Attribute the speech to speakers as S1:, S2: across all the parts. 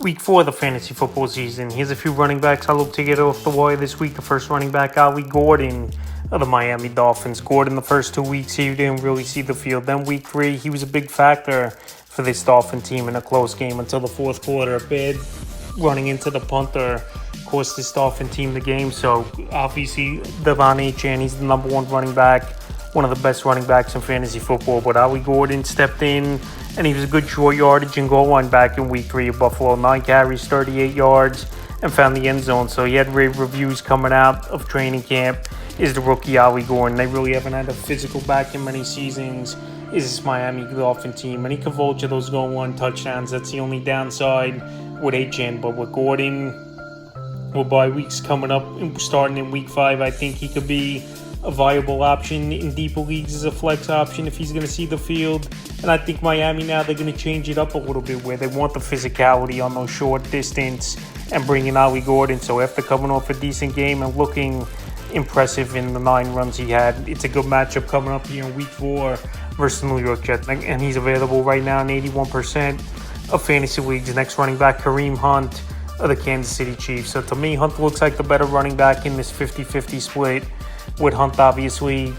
S1: Week 4 of the fantasy football season. Here's a few running backs I look to get off the wire this week. The first running back, Ali Gordon of the Miami Dolphins. Gordon, the first 2 weeks, he didn't really see the field. Then week 3, he was a big factor for this Dolphin team in a close game until the fourth quarter. Bad running into the punter cost this Dolphin team the game. So obviously, Devon Achane, he's the number 1 running back, one of the best running backs in fantasy football. But Ali Gordon stepped in, and he was a good short yardage and goal line back in week 3 of Buffalo. 9 carries, 38 yards, and found the end zone. So he had rave reviews coming out of training camp. Is the rookie Ali Gordon. They really haven't had a physical back in many seasons. Is this Miami Dolphin team, and he can vulture those goal line touchdowns. That's the only downside with Achane. But with Gordon, with bye weeks coming up, starting in week 5, I think he could be a viable option in deeper leagues as a flex option if he's going to see the field. And I think Miami now, they're going to change it up a little bit where they want the physicality on those short distance and bring in Ali Gordon. So after coming off a decent game and looking impressive in the 9 runs he had, it's a good matchup coming up here in week 4 versus the New York Jets. And he's available right now in 81% of fantasy leagues. Next running back, Kareem Hunt of the Kansas City Chiefs. So to me, Hunt looks like the better running back in this 50-50 split, with Hunt obviously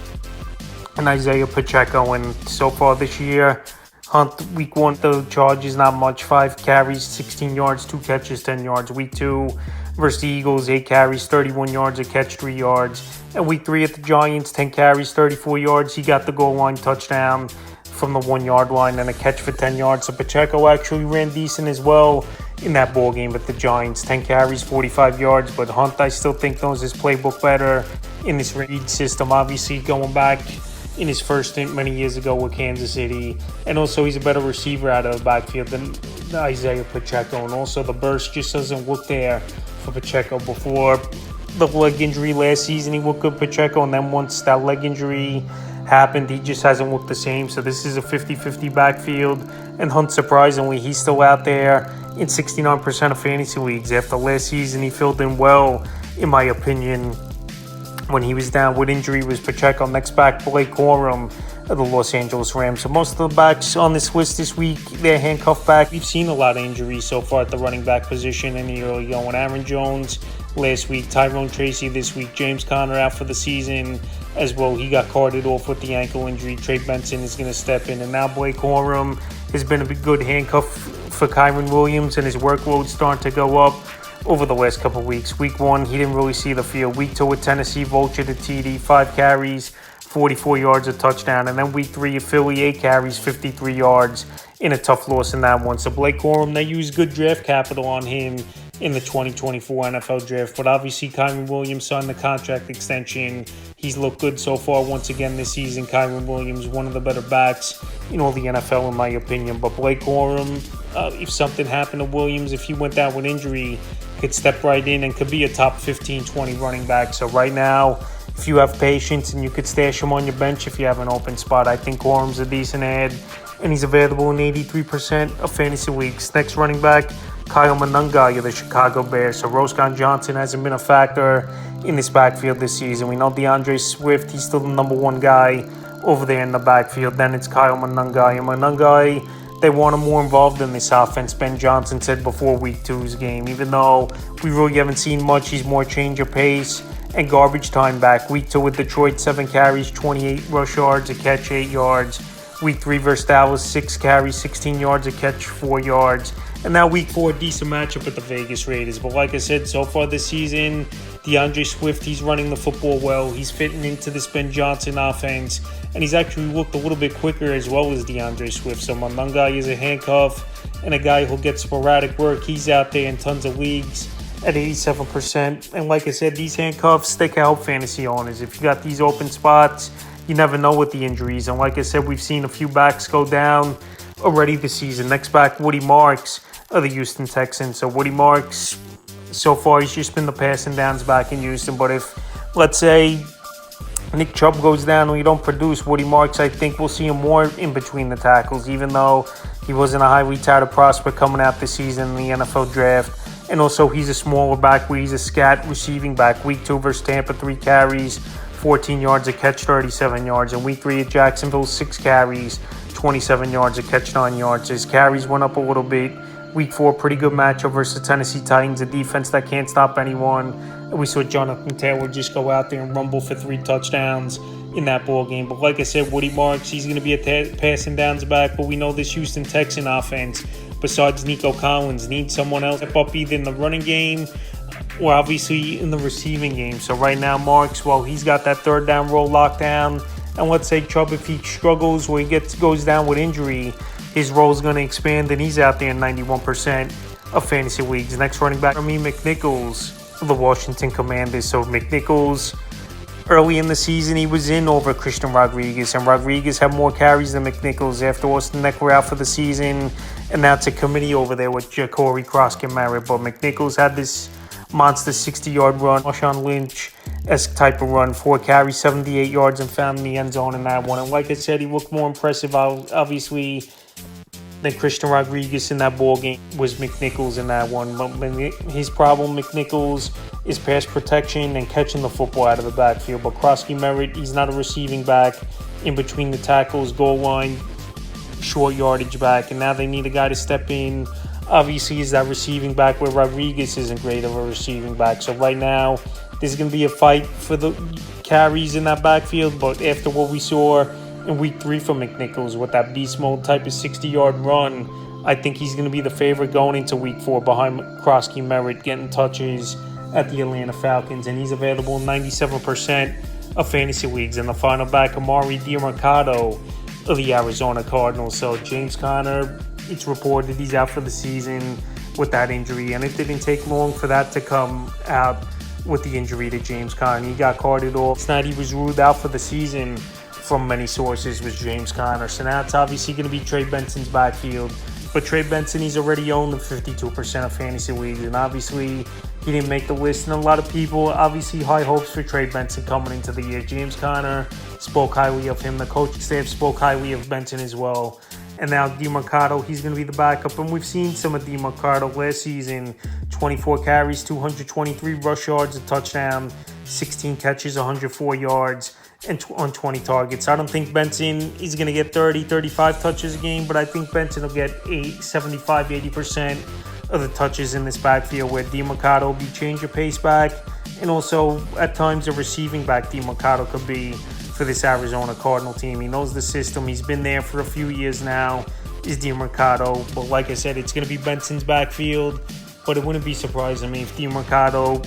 S1: and Isaiah Pacheco. And so far this year, Hunt, week 1, the Chargers, not much. 5 carries, 16 yards, 2 catches, 10 yards. Week 2 versus the Eagles, 8 carries, 31 yards, a catch, 3 yards. And week 3 at the Giants, 10 carries, 34 yards. He got the goal line touchdown from the 1-yard line and a catch for 10 yards. So Pacheco actually ran decent as well in that ball game with the Giants. 10 carries, 45 yards. But Hunt, I still think, knows his playbook better in this read system. Obviously, going back in his first stint many years ago with Kansas City. And also, he's a better receiver out of the backfield than Isaiah Pacheco. And also, the burst just doesn't look there for Pacheco. Before the leg injury last season, he looked good, Pacheco. And then once that leg injury happened, he just hasn't looked the same. So this is a 50-50 backfield. And Hunt, surprisingly, he's still out there in 69% of fantasy leagues. After last season, he filled in well, in my opinion. When he was down with injury, was Pacheco. Next back, Blake Corum of the Los Angeles Rams. So most of the backs on this list this week, they're handcuffed back. We've seen a lot of injuries so far at the running back position in the early going. Aaron Jones last week, Tyrone Tracy this week, James Conner out for the season as well. He got carted off with the ankle injury. Trey Benson is going to step in. And now Blake Corum has been a good handcuff for Kyren Williams, and his workload's starting to go up over the last couple of weeks. Week 1, he didn't really see the field. Week 2 with Tennessee, vulture to TD, 5 carries, 44 yards, a touchdown. And then week 3 of Philly, 8 carries, 53 yards in a tough loss in that one. So Blake Corum, they used good draft capital on him in the 2024 NFL draft. But obviously, Kyren Williams signed the contract extension. He's looked good so far once again this season. Kyren Williams, one of the better backs in all the NFL, in my opinion. But Blake Corum, if something happened to Williams, if he went down with injury, could step right in and could be a top 15, 20 running back. So right now, if you have patience and you could stash him on your bench if you have an open spot, I think Corum's a decent ad, and he's available in 83% of fantasy leagues. Next running back, Kyle Monangai of the Chicago Bears. So Roscoe Johnson hasn't been a factor in this backfield this season. We know DeAndre Swift, he's still the number 1 guy over there in the backfield. Then it's Kyle Monangai. And Monangai, they want him more involved in this offense. Ben Johnson said before week 2's game, even though we really haven't seen much, he's more change of pace and garbage time back. Week 2 with Detroit, 7 carries, 28 rush yards, a catch, 8 yards. Week 3 versus Dallas, 6 carries, 16 yards, a catch, 4 yards. And now week 4, decent matchup at the Vegas Raiders. But like I said, so far this season, DeAndre Swift, he's running the football well. He's fitting into this Ben Johnson offense. And he's actually looked a little bit quicker as well as DeAndre Swift. So Monangai is a handcuff and a guy who'll get sporadic work. He's out there in tons of leagues at 87%. And like I said, these handcuffs, they can help fantasy owners. If you got these open spots, you never know with the injuries. And like I said, we've seen a few backs go down already this season. Next back, Woody Marks of the Houston Texans. So Woody Marks, so far, he's just been the passing downs back in Houston. But if, let's say, Nick Chubb goes down and we don't produce, Woody Marks, I think we'll see him more in between the tackles, even though he wasn't a highly touted prospect coming out this season in the NFL draft. And also, he's a smaller back where he's a scat receiving back. Week 2 versus Tampa, 3 carries, 14 yards, a catch, 37 yards. And week 3 at Jacksonville, 6 carries, 27 yards, a catch, 9 yards. His carries went up a little bit Week 4, pretty good matchup versus Tennessee Titans, a defense that can't stop anyone. And we saw Jonathan Taylor just go out there and rumble for 3 touchdowns in that ball game. But like I said, Woody Marks, he's going to be a passing downs back. But we know this Houston Texan offense, besides Nico Collins, needs someone else to step up either in the running game or obviously in the receiving game. So right now, Marks, well, he's got that third down role locked down. And let's say Chubb, if he struggles or he goes down with injury, his role is going to expand, and he's out there in 91% of fantasy leagues. Next running back for me, McNichols of the Washington Commanders. So McNichols, early in the season, he was in over Christian Rodriguez, and Rodriguez had more carries than McNichols after Austin Eckler out for the season, and that's a committee over there with Corey Kroskin-Merritt. But McNichols had this monster 60-yard run, Marshawn Lynch-esque type of run, 4 carries, 78 yards, and found in the end zone in that one. And like I said, he looked more impressive, obviously, than Christian Rodriguez in that ball game was McNichols in that one. But his problem, McNichols, is pass protection and catching the football out of the backfield. But Krosky-Merritt, he's not a receiving back in between the tackles, goal line, short yardage back. And now they need a guy to step in. Obviously, is that receiving back where Rodriguez isn't great of a receiving back. So right now, there's going to be a fight for the carries in that backfield. But after what we saw in week 3 from McNichols with that beast mode type of 60-yard run, I think he's going to be the favorite going into week 4 behind Krosky-Merritt getting touches at the Atlanta Falcons. And he's available in 97% of fantasy leagues. And the final back, Amari DiMercato of the Arizona Cardinals. So James Conner, it's reported he's out for the season with that injury. And it didn't take long for that to come out with the injury to James Conner. He got carted off. It's not he was ruled out for the season from many sources was James Conner. So now it's obviously going to be Trey Benson's backfield. But Trey Benson, he's already owned in 52% of fantasy leagues. And obviously, he didn't make the list. And a lot of people, obviously, high hopes for Trey Benson coming into the year. James Conner spoke highly of him. The coaching staff spoke highly of Benson as well. And now DiMercato, he's going to be the backup. And we've seen some of DiMercato last season. 24 carries, 223 rush yards, a touchdown, 16 catches, 104 yards. And on 20 targets. I don't think Benson is going to get 30, 35 touches a game, but I think Benson will get 75, 80% of the touches in this backfield, where DiMercato will be change of pace back, and also at times a receiving back DiMercato could be for this Arizona Cardinal team. He knows the system. He's been there for a few years now, is DiMercato. But like I said, it's going to be Benson's backfield, but it wouldn't be surprising me if DiMercato,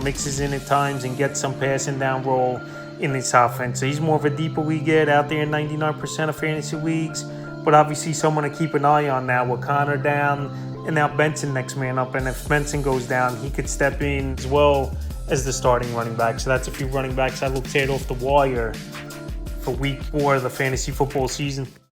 S1: mixes in at times and gets some passing down role in this offense. So he's more of a deeper league get out there in 99% of fantasy leagues, but obviously someone to keep an eye on now with Conner down and now Benson next man up. And if Benson goes down, he could step in as well as the starting running back. So that's a few running backs I looked at off the wire for week 4 of the fantasy football season.